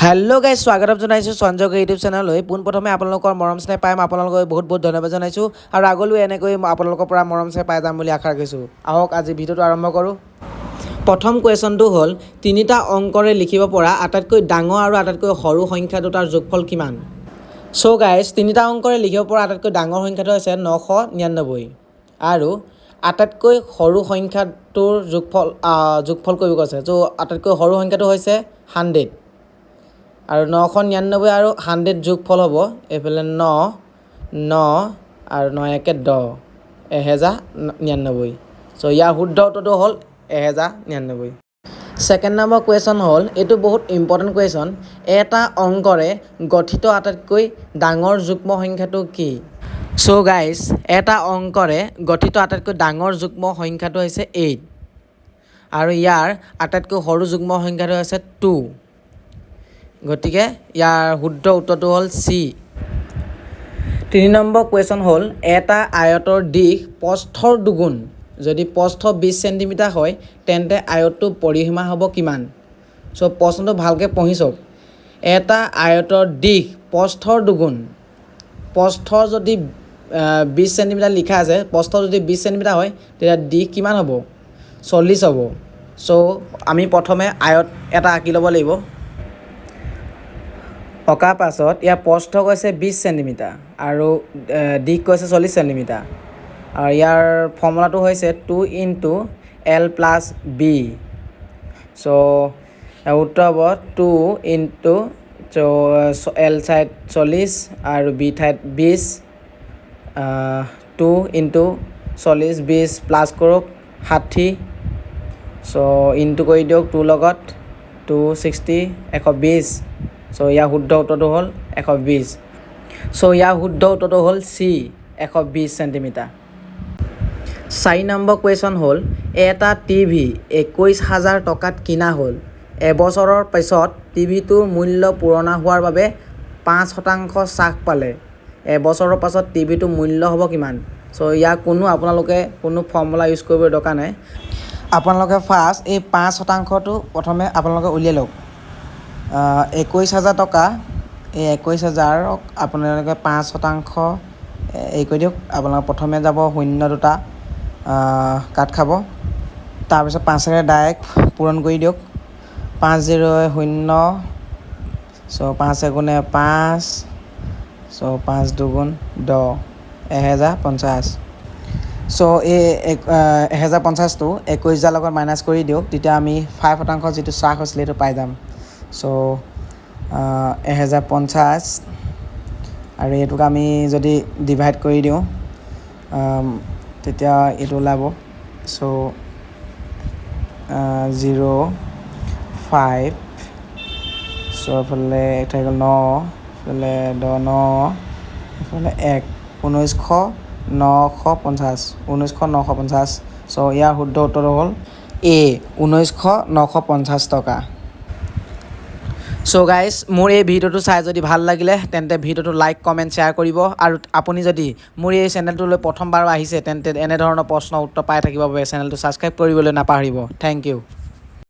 hello guys स्वागतम जनाइছো Sanjay YouTube চেনেললৈ পোনপ্ৰথমে আপোনালোকৰ মৰম স্নেহ পাই আপোনালোকক বহুত ধন্যবাদ জনাইছো আৰু আগলৈ এনেকৈ আপোনালোকৰ পৰা মৰম স্নেহ পাই যাম বুলি আশা ৰাখিছো আহক আজি ভিডিওটো আৰম্ভ কৰো প্ৰথম কোৱেশ্যনটো হ'ল তিনিটা অংকৰে লিখিব পৰা আটাইতকৈ ডাঙৰ আৰু আটাইতকৈ সৰু সংখ্যা দুটাৰ যোগফল কিমান সো গাইস তিনিটা অংকৰে লিখিব পৰা আটাইতকৈ ডাঙৰ সংখ্যাটো হৈছে 999 আৰু আটাইতকৈ সৰু সংখ্যাটোৰ যোগফল কৰিব কৈছে তো আটাইতকৈ সৰু সংখ্যাটো হৈছে 100 আৰু 999 আৰু 100 যোগফল হ'ব এফালে 9 আৰু 9 একে 10 1099 সো ইয়াৰ শুদ্ধ উত্তৰটো হ'ল 1099 সেকেন্ড নম্বৰ কোৱেশ্যন হ'ল এটো বহুত ইম্পৰ্টেন্ট কোৱেশ্যন এটা অংকৰে গঠিত আটাইতকৈ ডাঙৰ যুগ্ম সংখ্যাটো কি সো গাইস এটা অংকৰে গঠিত আটাইতকৈ ডাঙৰ যুগ্ম সংখ্যাটো হৈছে 8 আৰু ইয়াৰ আটাইতকৈ সৰু যুগ্ম সংখ্যাটো হৈছে 2 গতিকে ইয়াৰ শুদ্ধ উত্তৰটো হ'ল সি 3 নম্বৰ কোৱেশ্যন হ'ল এটা আয়তৰ দিশ প্ৰস্থৰ দুগুণ যদি প্ৰস্থ 20 সেন্টিমিটাৰ হয় তেন্তে আয়তটোৰ পৰিসীমা হ'ব কিমান সো প্ৰশ্নটো ভালকে পঢ়ি চাওক এটা আয়তৰ দিশ প্ৰস্থৰ দুগুণ প্ৰস্থ যদি 20 সেন্টিমিটাৰ লিখা আছে প্ৰস্থ যদি 20 সেন্টিমিটাৰ হয় তেতিয়া দিশ কিমান হ'ব 40 হ'ব সো আমি প্ৰথমে আয়ত এটা আঁকি ল'ব লাগিব অকা পাছত ইয়াৰ প্ৰস্থ কৈছে 20 সেন্টিমিটাৰ আৰু দিশ কৈছে 40 সেন্টিমিটাৰ আৰু ইয়াৰ ফৰ্মুলাটো হৈছে 2 * l + b সো উত্তৰ হ'ব 2 * l ঠাইত 40 আৰু b ঠাইত 20 2 * 40 20 প্লাস কৰক 60 সো ইনটু কৰি দিয়ক 2 লগত 260 120 সো ইয়াৰ শুদ্ধ উত্তৰটো হ'ল 120 সো ইয়াৰ শুদ্ধ উত্তৰটো হ'ল সি 120 সেন্টিমিটাৰ 4 নম্বৰ কোৱেশ্যন হ'ল এটা টিভি 21000 টকাত কিনা হ'ল এবছৰৰ পিছত টিভিটোৰ মূল্য পুৰণা হোৱাৰ বাবে 5% হ্ৰাস পালে এবছৰৰ পাছত টিভিটোৰ মূল্য হ'ব কিমান সো ইয়াক আপোনালোকে কোনো ফৰ্মুলা ইউজ কৰিব দৰকাৰ নাই আপোনালোকে ফাৰ্ষ্ট এই 5%টো প্ৰথমে আপোনালোকে উলিয়াই লওক 21000 টকা এই 21000ক আপোনালোকে 5% এই কৰি দিয়ক আপোনালোকে প্ৰথমে যাব শূন্য দুটা কাট খাব তাৰপিছত 5ৰে ডাইৰেক্ট পূৰণ কৰি দিয়ক 5 0 0 সো 5 গুণে 5 সো 5 দুগুণ 10 1050 সো এই 1050টো 21000 লগত মাইনাছ কৰি দিয়ক তেতিয়া আমি 5% যিটো হ্ৰাস হৈছিলে সেইটো পাই যাম সো 1050 আৰু এইটোক আমি যদি ডিভাইড কৰি দিওঁ তেতিয়া এইটো ওলাব সো 0 5 সো এফালে থাকি গ'ল 9 এফালে 10 9 এফালে 1 19,950 সো ইয়াৰ শুদ্ধ উত্তৰ হ'ল এ 19,950 টকা সো গাইস মোৰ এই ভিডিওটো চাই যদি ভাল লাগিলে তেন্তে ভিডিওটো লাইক কমেন্ট শেয়াৰ কৰিব আৰু আপুনি যদি মোৰ এই চেনেলটোলৈ প্ৰথমবাৰ আহিছে তেন্তে এনে ধৰণৰ প্ৰশ্ন উত্তৰ পাই থাকিব বাবে চেনেলটো সাবস্ক্ৰাইব কৰিবলৈ নাপাহৰিব থ্যাংক ইউ